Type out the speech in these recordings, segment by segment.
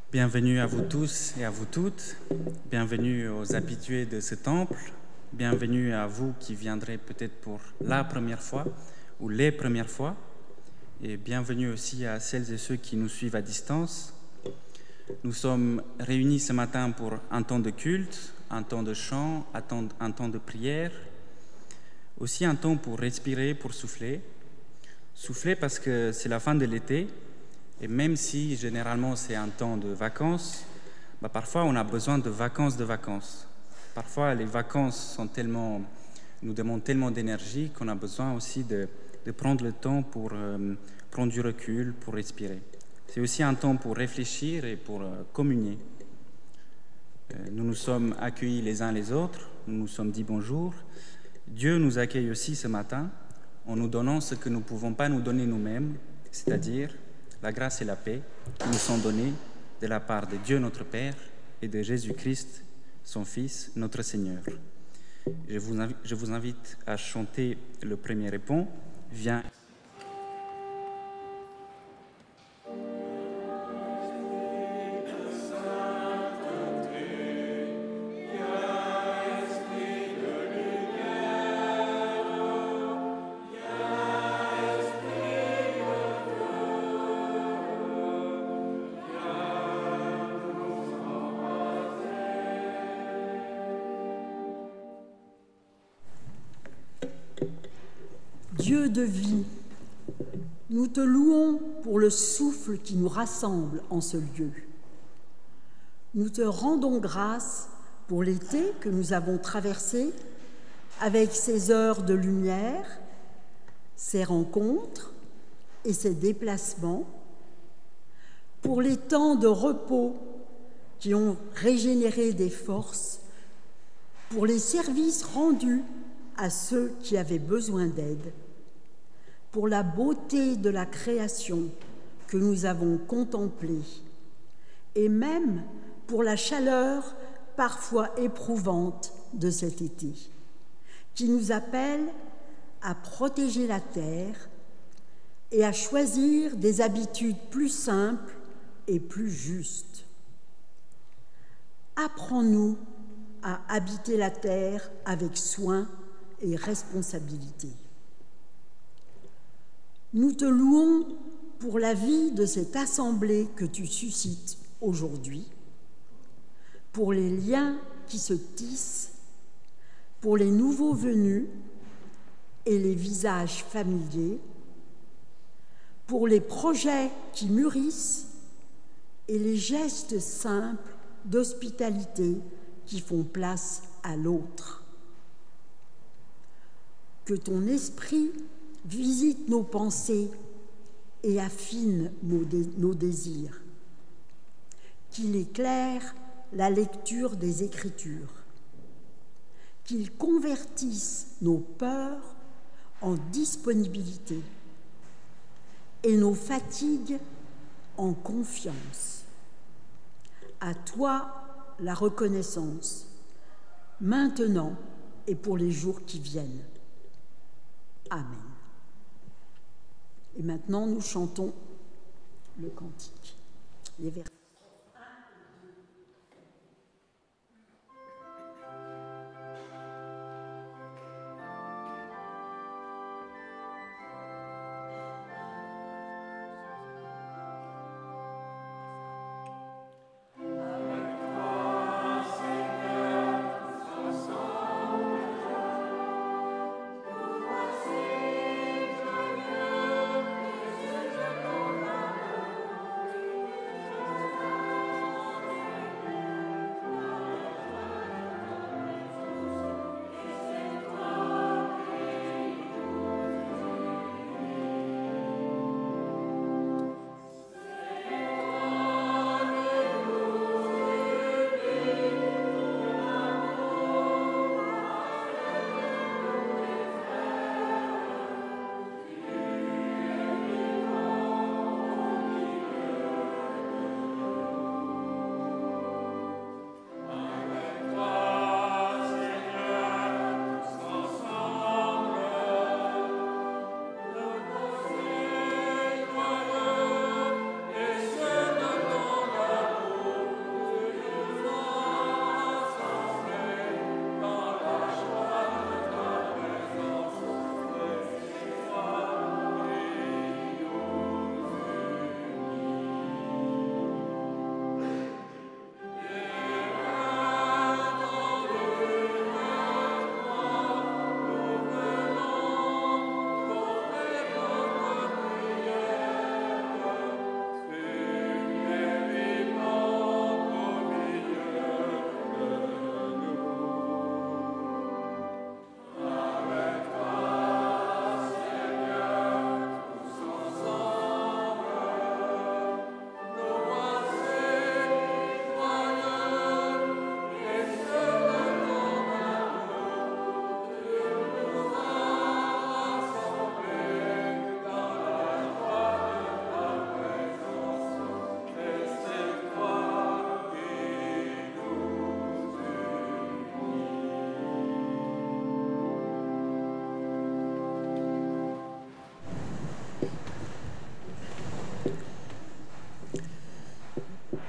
Bienvenue à vous tous et à vous toutes, bienvenue aux habitués de ce temple, bienvenue à vous qui viendrez peut-être pour la première fois ou les premières fois, et bienvenue aussi à celles et ceux qui nous suivent à distance. Nous sommes réunis ce matin pour un temps de culte, un temps de chant, un temps de prière, aussi un temps pour respirer, pour souffler. Souffler parce que c'est la fin de l'été, et même si généralement c'est un temps de vacances, parfois on a besoin de vacances. Parfois les vacances nous demandent tellement d'énergie qu'on a besoin aussi de prendre le temps pour prendre du recul, pour respirer. C'est aussi un temps pour réfléchir et pour communier. Nous nous sommes accueillis les uns les autres, nous nous sommes dit bonjour. Dieu nous accueille aussi ce matin en nous donnant ce que nous ne pouvons pas nous donner nous-mêmes, c'est-à-dire la grâce et la paix qui nous sont données de la part de Dieu notre Père et de Jésus-Christ, son Fils, notre Seigneur. Je vous invite à chanter le premier répond. Viens. Dieu de vie, nous te louons pour le souffle qui nous rassemble en ce lieu. Nous te rendons grâce pour l'été que nous avons traversé avec ses heures de lumière, ses rencontres et ses déplacements, pour les temps de repos qui ont régénéré des forces, pour les services rendus à ceux qui avaient besoin d'aide, pour la beauté de la création que nous avons contemplée, et même pour la chaleur parfois éprouvante de cet été, qui nous appelle à protéger la terre et à choisir des habitudes plus simples et plus justes. Apprends-nous à habiter la terre avec soin et responsabilité. Nous te louons pour la vie de cette assemblée que tu suscites aujourd'hui, pour les liens qui se tissent, pour les nouveaux venus et les visages familiers, pour les projets qui mûrissent et les gestes simples d'hospitalité qui font place à l'autre. Que ton esprit visite nos pensées et affine nos désirs, qu'il éclaire la lecture des Écritures, qu'il convertisse nos peurs en disponibilité et nos fatigues en confiance. À toi la reconnaissance, maintenant et pour les jours qui viennent. Amen. Et maintenant, nous chantons le cantique, les vers.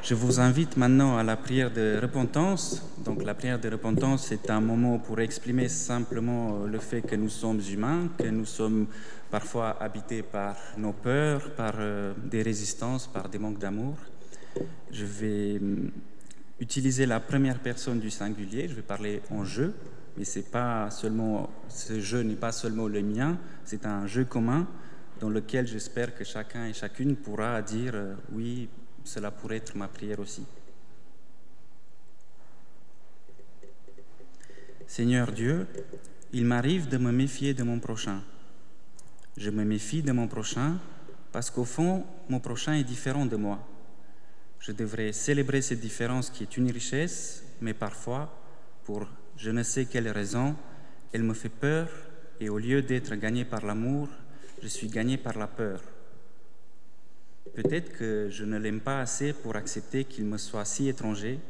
Je vous invite maintenant à la prière de repentance. Donc la prière de repentance est un moment pour exprimer simplement le fait que nous sommes humains, que nous sommes parfois habités par nos peurs, par des résistances, par des manques d'amour. Je vais utiliser la première personne du singulier, je vais parler en je, mais ce jeu n'est pas seulement le mien, c'est un jeu commun dans lequel j'espère que chacun et chacune pourra dire oui, cela pourrait être ma prière aussi. Seigneur Dieu, il m'arrive de me méfier de mon prochain. Je me méfie de mon prochain parce qu'au fond, mon prochain est différent de moi. Je devrais célébrer cette différence qui est une richesse, mais parfois, pour je ne sais quelle raison, elle me fait peur et au lieu d'être gagné par l'amour, je suis gagné par la peur. Peut-être que je ne l'aime pas assez pour accepter qu'il me soit si étranger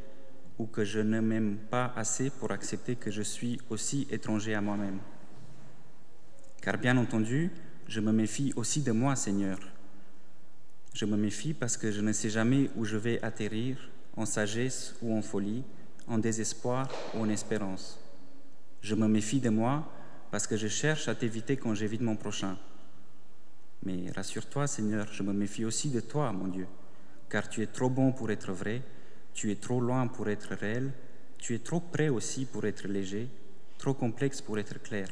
ou que je ne m'aime pas assez pour accepter que je suis aussi étranger à moi-même. Car bien entendu, je me méfie aussi de moi, Seigneur. Je me méfie parce que je ne sais jamais où je vais atterrir, en sagesse ou en folie, en désespoir ou en espérance. Je me méfie de moi parce que je cherche à t'éviter quand j'évite mon prochain. Mais rassure-toi, Seigneur, je me méfie aussi de toi, mon Dieu, car tu es trop bon pour être vrai, tu es trop loin pour être réel, tu es trop près aussi pour être léger, trop complexe pour être clair.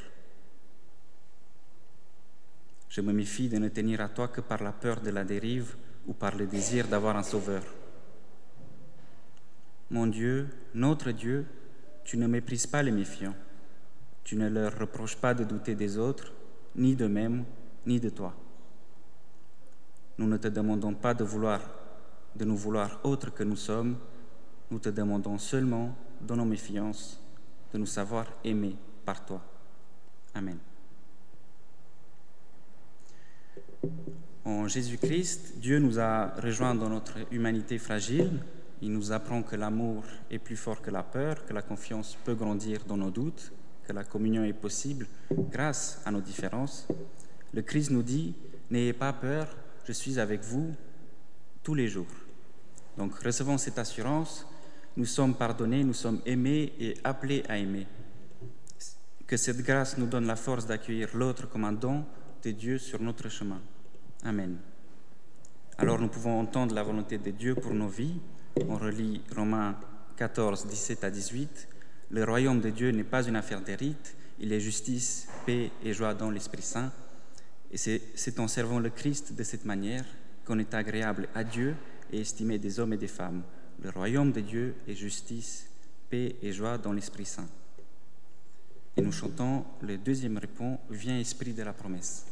Je me méfie de ne tenir à toi que par la peur de la dérive ou par le désir d'avoir un sauveur. Mon Dieu, notre Dieu, tu ne méprises pas les méfiants. Tu ne leur reproches pas de douter des autres, ni d'eux-mêmes, ni de toi. Nous ne te demandons pas de nous vouloir autres que nous sommes, nous te demandons seulement, dans nos méfiances, de nous savoir aimer par toi. Amen. En Jésus-Christ, Dieu nous a rejoints dans notre humanité fragile. Il nous apprend que l'amour est plus fort que la peur, que la confiance peut grandir dans nos doutes, que la communion est possible grâce à nos différences. Le Christ nous dit « N'ayez pas peur, je suis avec vous tous les jours. » Donc, recevons cette assurance, nous sommes pardonnés, nous sommes aimés et appelés à aimer. Que cette grâce nous donne la force d'accueillir l'autre comme un don de Dieu sur notre chemin. Amen. Alors, nous pouvons entendre la volonté de Dieu pour nos vies. On relit Romains 14, 17 à 18. « Le royaume de Dieu n'est pas une affaire des rites, il est justice, paix et joie dans l'Esprit Saint. Et c'est en servant le Christ de cette manière qu'on est agréable à Dieu et estimé des hommes et des femmes. Le royaume de Dieu est justice, paix et joie dans l'Esprit Saint. » Et nous chantons le deuxième répond « Viens Esprit de la promesse ».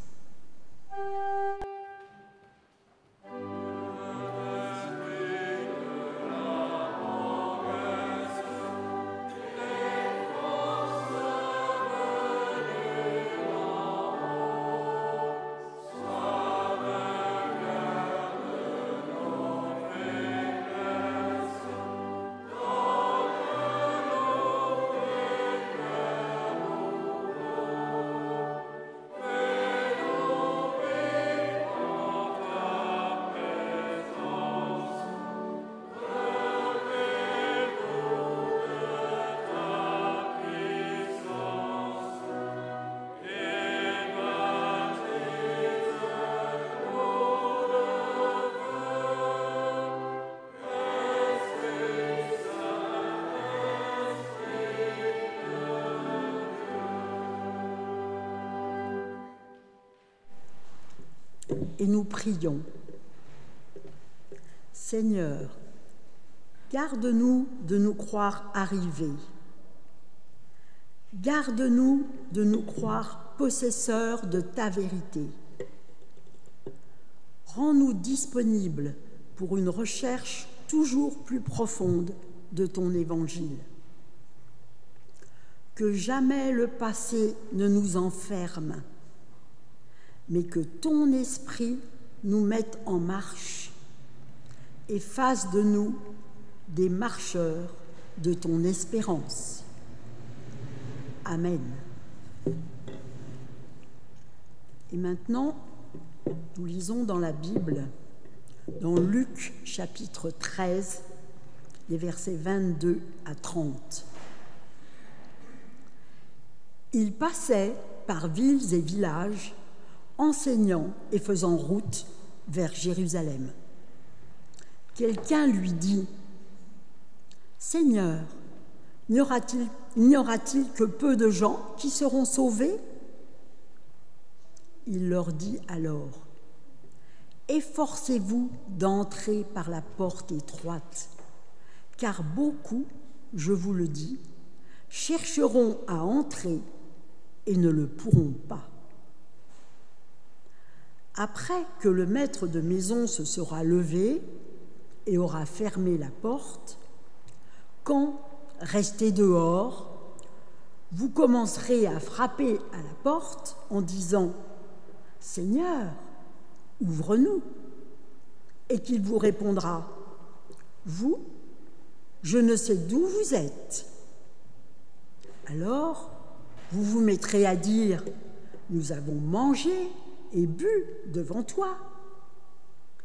Et nous prions. Seigneur, garde-nous de nous croire arrivés. Garde-nous de nous croire possesseurs de ta vérité. Rends-nous disponibles pour une recherche toujours plus profonde de ton évangile. Que jamais le passé ne nous enferme, mais que ton esprit nous mette en marche et fasse de nous des marcheurs de ton espérance. Amen. Et maintenant, nous lisons dans la Bible dans Luc chapitre 13, les versets 22 à 30. Il passait par villes et villages, enseignant et faisant route vers Jérusalem. Quelqu'un lui dit : « Seigneur, n'y aura-t-il que peu de gens qui seront sauvés ?» Il leur dit alors : « Efforcez-vous d'entrer par la porte étroite, car beaucoup, je vous le dis, chercheront à entrer et ne le pourront pas. » Après que le maître de maison se sera levé et aura fermé la porte, quand, resté dehors, vous commencerez à frapper à la porte en disant : « Seigneur, ouvre-nous » et qu'il vous répondra : « Vous, je ne sais d'où vous êtes. » Alors, vous vous mettrez à dire : « Nous avons mangé et bu devant toi,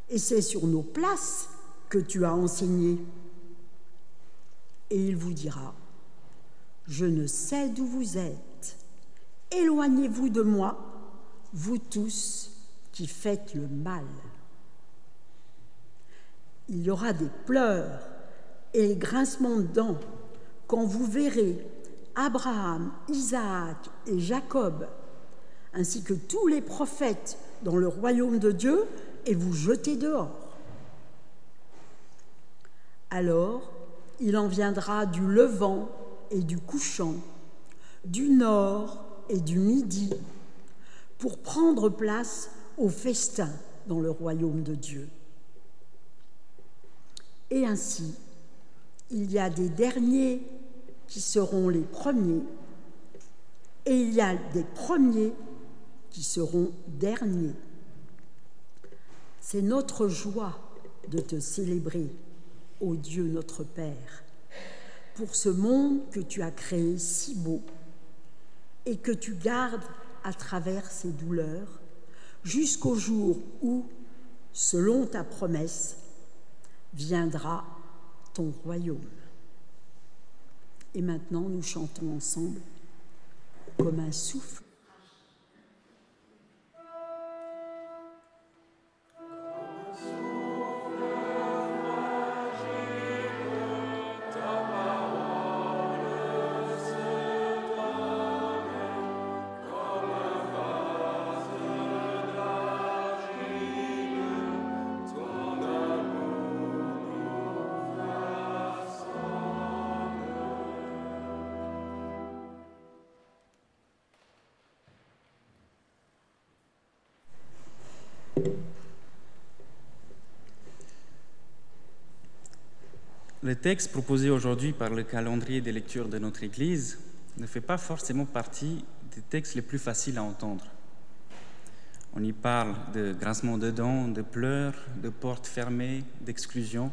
et c'est sur nos places que tu as enseigné. » Et il vous dira : « Je ne sais d'où vous êtes. Éloignez-vous de moi, vous tous qui faites le mal. » Il y aura des pleurs et des grincements de dents quand vous verrez Abraham, Isaac et Jacob, ainsi que tous les prophètes dans le royaume de Dieu, et vous jeter dehors. Alors, il en viendra du levant et du couchant, du nord et du midi, pour prendre place au festin dans le royaume de Dieu. Et ainsi, il y a des derniers qui seront les premiers, et il y a des premiers qui seront derniers. C'est notre joie de te célébrer, ô Dieu notre Père, pour ce monde que tu as créé si beau et que tu gardes à travers ses douleurs jusqu'au jour où, selon ta promesse, viendra ton royaume. Et maintenant, nous chantons ensemble comme un souffle. Le texte proposé aujourd'hui par le calendrier des lectures de notre Église ne fait pas forcément partie des textes les plus faciles à entendre. On y parle de grincement de dents, de pleurs, de portes fermées, d'exclusion.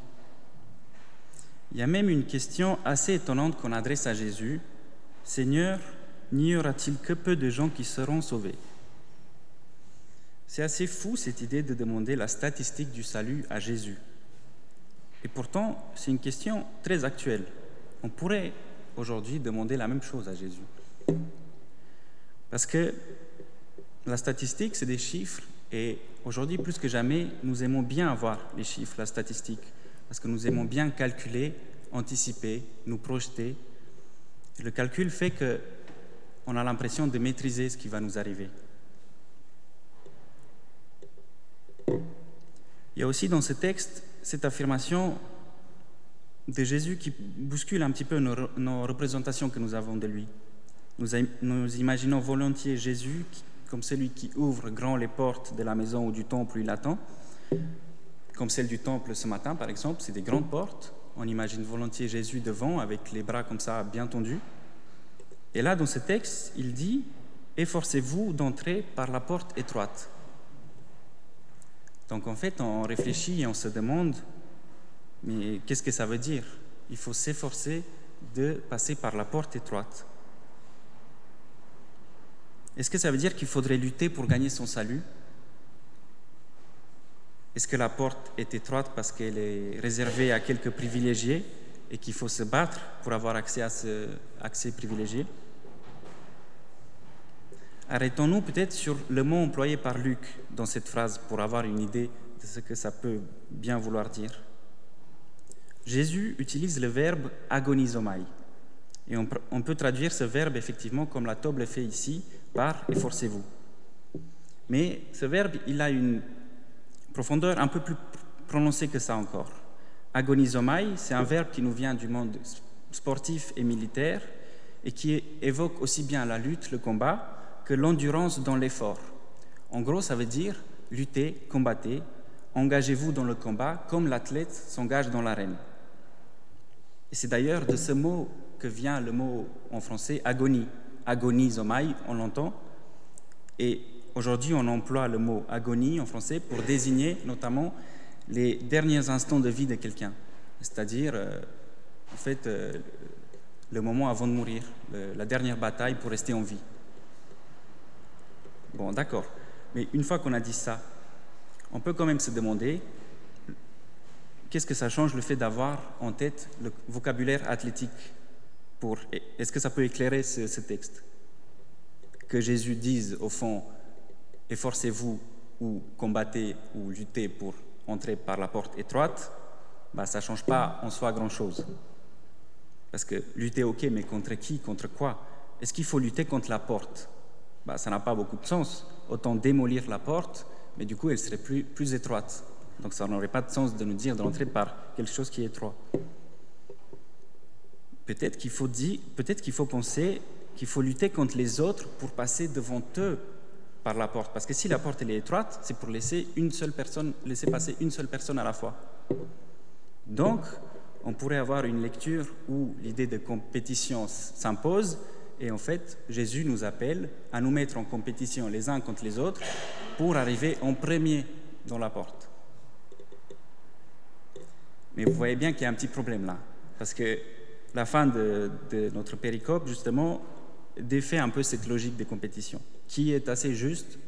Il y a même une question assez étonnante qu'on adresse à Jésus : « Seigneur, n'y aura-t-il que peu de gens qui seront sauvés ?» C'est assez fou cette idée de demander la statistique du salut à Jésus. Et pourtant, c'est une question très actuelle. On pourrait aujourd'hui demander la même chose à Jésus. Parce que la statistique, c'est des chiffres, et aujourd'hui, plus que jamais, nous aimons bien avoir les chiffres, la statistique, parce que nous aimons bien calculer, anticiper, nous projeter. Et le calcul fait qu'on a l'impression de maîtriser ce qui va nous arriver. Il y a aussi dans ce texte cette affirmation de Jésus qui bouscule un petit peu nos représentations que nous avons de lui. Nous imaginons volontiers Jésus comme celui qui ouvre grand les portes de la maison ou du temple où il attend, comme celle du temple ce matin par exemple, c'est des grandes portes. On imagine volontiers Jésus devant avec les bras comme ça bien tendus. Et là dans ce texte, il dit « Efforcez-vous d'entrer par la porte étroite ». Donc en fait, on réfléchit et on se demande, mais qu'est-ce que ça veut dire ? Il faut s'efforcer de passer par la porte étroite. Est-ce que ça veut dire qu'il faudrait lutter pour gagner son salut ? Est-ce que la porte est étroite parce qu'elle est réservée à quelques privilégiés et qu'il faut se battre pour avoir accès à ce accès privilégié? Arrêtons-nous peut-être sur le mot employé par Luc dans cette phrase pour avoir une idée de ce que ça peut bien vouloir dire. Jésus utilise le verbe agonizomai. Et on peut traduire ce verbe effectivement comme la table fait ici par « efforcez-vous ». Mais ce verbe, il a une profondeur un peu plus prononcée que ça encore. Agonizomai, c'est un verbe qui nous vient du monde sportif et militaire et qui évoque aussi bien la lutte, le combat, que l'endurance dans l'effort. En gros, ça veut dire lutter, combattez, engagez-vous dans le combat comme l'athlète s'engage dans l'arène. Et c'est d'ailleurs de ce mot que vient le mot en français agonie. Agonizomai, on l'entend. Et aujourd'hui, on emploie le mot agonie en français pour désigner notamment les derniers instants de vie de quelqu'un. C'est-à-dire, le moment avant de mourir, la dernière bataille pour rester en vie. Bon, d'accord. Mais une fois qu'on a dit ça, on peut quand même se demander qu'est-ce que ça change le fait d'avoir en tête le vocabulaire athlétique est-ce que ça peut éclairer ce texte? Que Jésus dise, au fond, efforcez-vous ou combattez ou luttez pour entrer par la porte étroite, ça ne change pas en soi grand-chose. Parce que lutter, ok, mais contre qui, contre quoi? Est-ce qu'il faut lutter contre la porte? Ça n'a pas beaucoup de sens. Autant démolir la porte, mais du coup, elle serait plus étroite. Donc, ça n'aurait pas de sens de nous dire de rentrer par quelque chose qui est étroit. Peut-être qu'il faut penser qu'il faut lutter contre les autres pour passer devant eux par la porte. Parce que si la porte elle est étroite, c'est pour laisser passer une seule personne à la fois. Donc, on pourrait avoir une lecture où l'idée de compétition s'impose. Et en fait, Jésus nous appelle à nous mettre en compétition les uns contre les autres pour arriver en premier dans la porte. Mais vous voyez bien qu'il y a un petit problème là, parce que la fin de notre péricope, justement, défait un peu cette logique de compétition, qui est assez juste,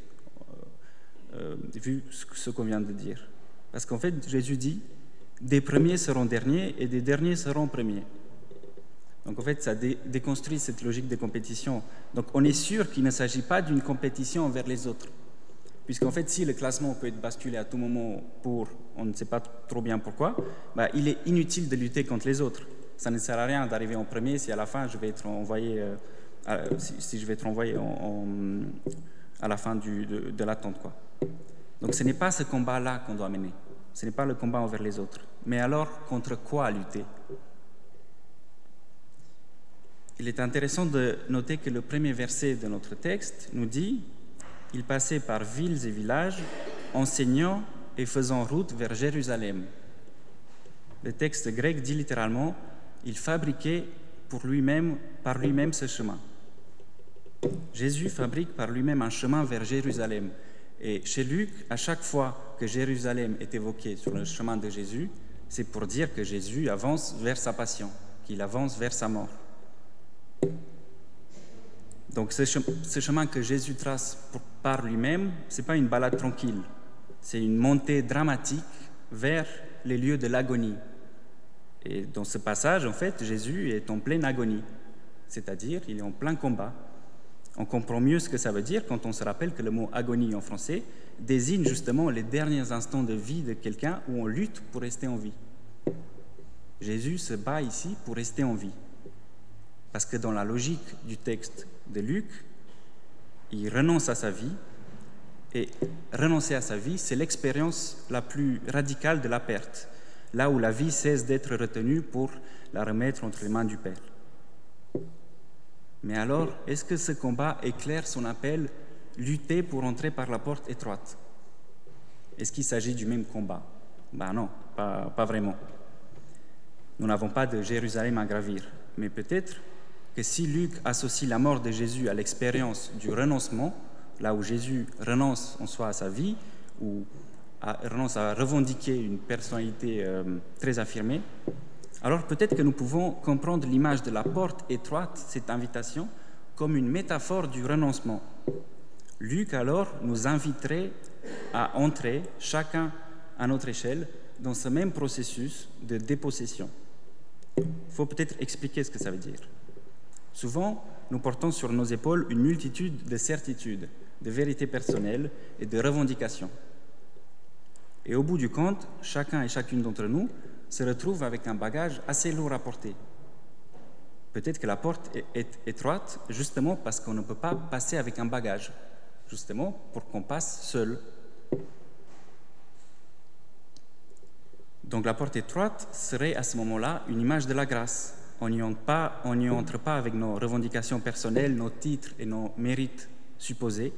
vu ce qu'on vient de dire. Parce qu'en fait, Jésus dit « des premiers seront derniers et des derniers seront premiers ». Donc en fait, ça déconstruit cette logique de compétition. Donc on est sûr qu'il ne s'agit pas d'une compétition envers les autres. Puisqu'en fait, si le classement peut être basculé à tout moment on ne sait pas trop bien pourquoi, il est inutile de lutter contre les autres. Ça ne sert à rien d'arriver en premier si à la fin je vais être envoyé, à la fin de l'attente, quoi. Donc ce n'est pas ce combat-là qu'on doit mener. Ce n'est pas le combat envers les autres. Mais alors, contre quoi lutter? Il est intéressant de noter que le premier verset de notre texte nous dit « Il passait par villes et villages, enseignant et faisant route vers Jérusalem. » Le texte grec dit littéralement « Il fabriquait par lui-même ce chemin. » Jésus fabrique par lui-même un chemin vers Jérusalem. Et chez Luc, à chaque fois que Jérusalem est évoqué sur le chemin de Jésus, c'est pour dire que Jésus avance vers sa passion, qu'il avance vers sa mort. Donc ce chemin que Jésus trace par lui-même, ce n'est pas une balade tranquille, c'est une montée dramatique vers les lieux de l'agonie. Et dans ce passage, en fait, Jésus est en pleine agonie, c'est-à-dire il est en plein combat. On comprend mieux ce que ça veut dire quand on se rappelle que le mot agonie en français désigne justement les derniers instants de vie de quelqu'un où on lutte pour rester en vie. Jésus se bat ici pour rester en vie. Parce que dans la logique du texte de Luc, il renonce à sa vie, et renoncer à sa vie, c'est l'expérience la plus radicale de la perte, là où la vie cesse d'être retenue pour la remettre entre les mains du Père. Mais alors, est-ce que ce combat éclaire son appel « lutter pour entrer par la porte étroite » Est-ce qu'il s'agit du même combat? Non, pas vraiment. Nous n'avons pas de Jérusalem à gravir, mais peut-être que si Luc associe la mort de Jésus à l'expérience du renoncement, là où Jésus renonce en soi à sa vie, ou renonce à revendiquer une personnalité très affirmée, alors peut-être que nous pouvons comprendre l'image de la porte étroite, cette invitation, comme une métaphore du renoncement. Luc alors nous inviterait à entrer chacun à notre échelle, dans ce même processus de dépossession. Il faut peut-être expliquer ce que ça veut dire. Souvent, nous portons sur nos épaules une multitude de certitudes, de vérités personnelles et de revendications. Et au bout du compte, chacun et chacune d'entre nous se retrouve avec un bagage assez lourd à porter. Peut-être que la porte est étroite justement parce qu'on ne peut pas passer avec un bagage, justement pour qu'on passe seul. Donc la porte étroite serait à ce moment-là une image de la grâce. On n'y entre pas avec nos revendications personnelles, nos titres et nos mérites supposés.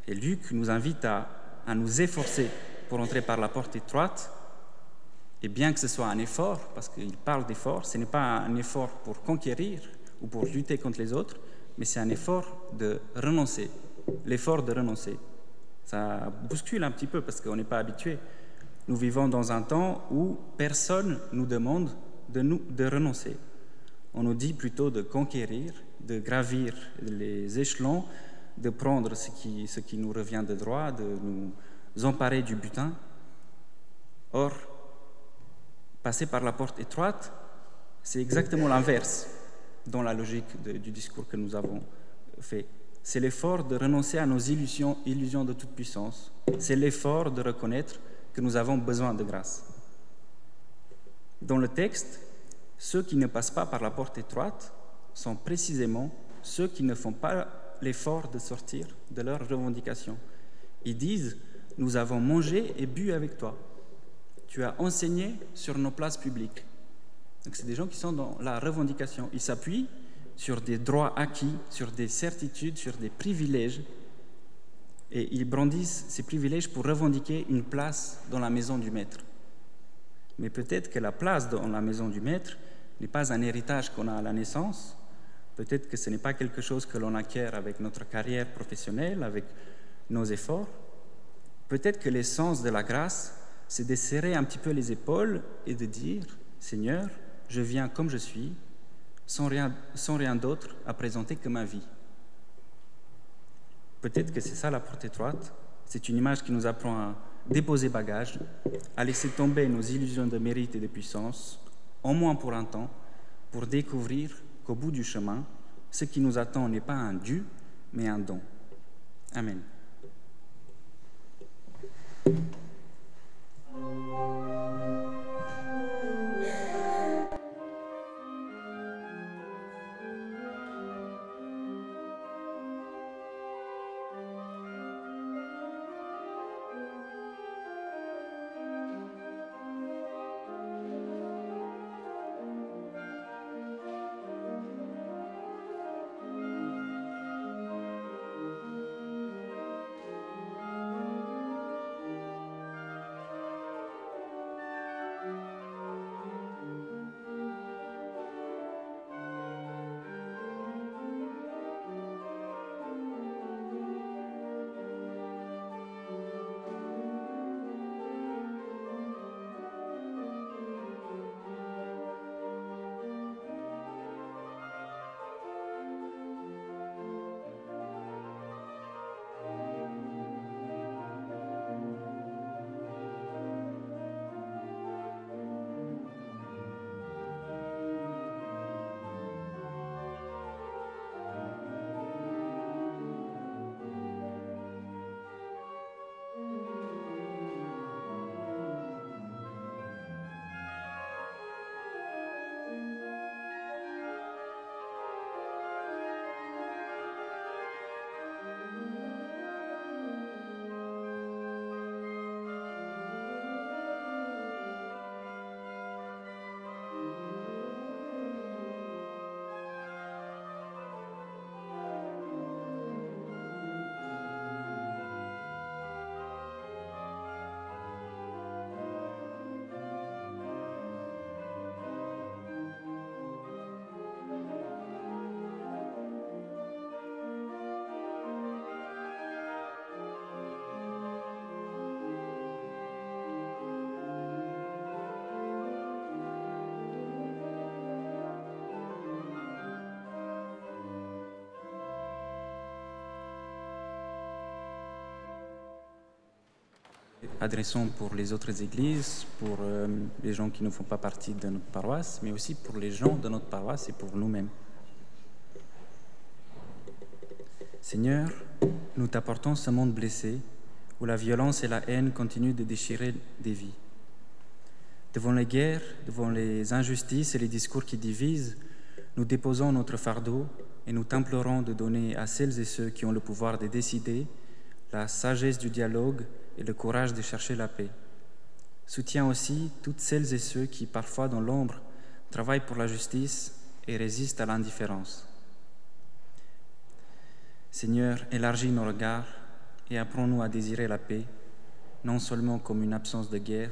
Et Luc nous invite à nous efforcer pour entrer par la porte étroite. Et bien que ce soit un effort, parce qu'il parle d'effort, ce n'est pas un effort pour conquérir ou pour lutter contre les autres, mais c'est un effort de renoncer, l'effort de renoncer. Ça bouscule un petit peu parce qu'on n'est pas habitué. Nous vivons dans un temps où personne nous demande de renoncer. On nous dit plutôt de conquérir, de gravir les échelons, de prendre ce qui nous revient de droit, de nous emparer du butin. Or, passer par la porte étroite, c'est exactement l'inverse dans la logique du discours que nous avons fait. C'est l'effort de renoncer à nos illusions de toute puissance. C'est l'effort de reconnaître que nous avons besoin de grâce. Dans le texte, ceux qui ne passent pas par la porte étroite sont précisément ceux qui ne font pas l'effort de sortir de leurs revendications. Ils disent « Nous avons mangé et bu avec toi. Tu as enseigné sur nos places publiques. » Donc c'est des gens qui sont dans la revendication. Ils s'appuient sur des droits acquis, sur des certitudes, sur des privilèges. Et ils brandissent ces privilèges pour revendiquer une place dans la maison du maître. Mais peut-être que la place dans la maison du maître n'est pas un héritage qu'on a à la naissance. Peut-être que ce n'est pas quelque chose que l'on acquiert avec notre carrière professionnelle, avec nos efforts. Peut-être que l'essence de la grâce, c'est de serrer un petit peu les épaules et de dire « Seigneur, je viens comme je suis, sans rien d'autre à présenter que ma vie. » Peut-être que c'est ça la porte étroite. C'est une image qui nous apprend à déposer bagage, à laisser tomber nos illusions de mérite et de puissance, au moins pour un temps, pour découvrir qu'au bout du chemin, ce qui nous attend n'est pas un dû, mais un don. Amen. Adressons pour les autres églises, pour les gens qui ne font pas partie de notre paroisse, mais aussi pour les gens de notre paroisse et pour nous-mêmes. Seigneur, nous t'apportons ce monde blessé où la violence et la haine continuent de déchirer des vies. Devant les guerres, devant les injustices et les discours qui divisent, nous déposons notre fardeau et nous t'implorons de donner à celles et ceux qui ont le pouvoir de décider la sagesse du dialogue et le courage de chercher la paix. Soutiens aussi toutes celles et ceux qui, parfois dans l'ombre, travaillent pour la justice et résistent à l'indifférence. Seigneur, élargis nos regards et apprends-nous à désirer la paix, non seulement comme une absence de guerre,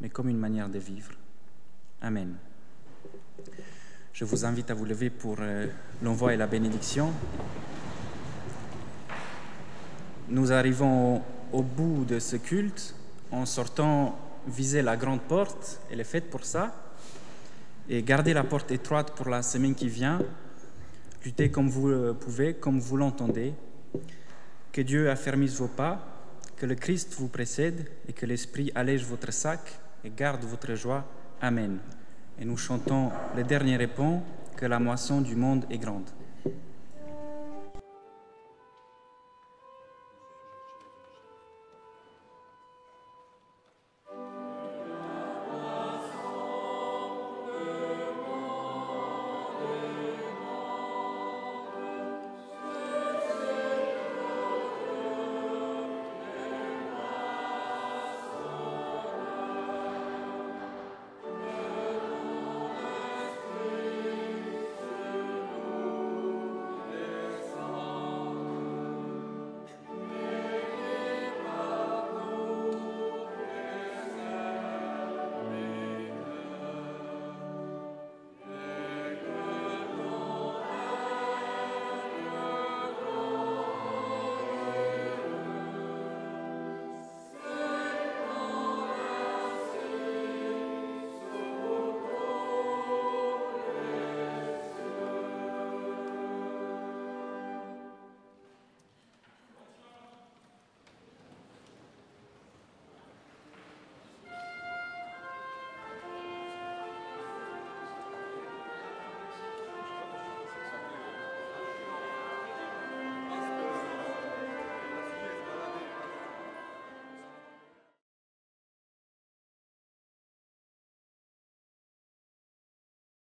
mais comme une manière de vivre. Amen. Je vous invite à vous lever pour l'envoi et la bénédiction. Nous arrivons au bout de ce culte en sortant viser la grande porte. Elle est faite pour ça. Et gardez la porte étroite pour la semaine qui vient. Luttez comme vous pouvez, comme vous l'entendez. Que Dieu affermisse vos pas, que le Christ vous précède et que l'Esprit allège votre sac et garde votre joie. Amen. Et nous chantons le dernier répond, que la moisson du monde est grande.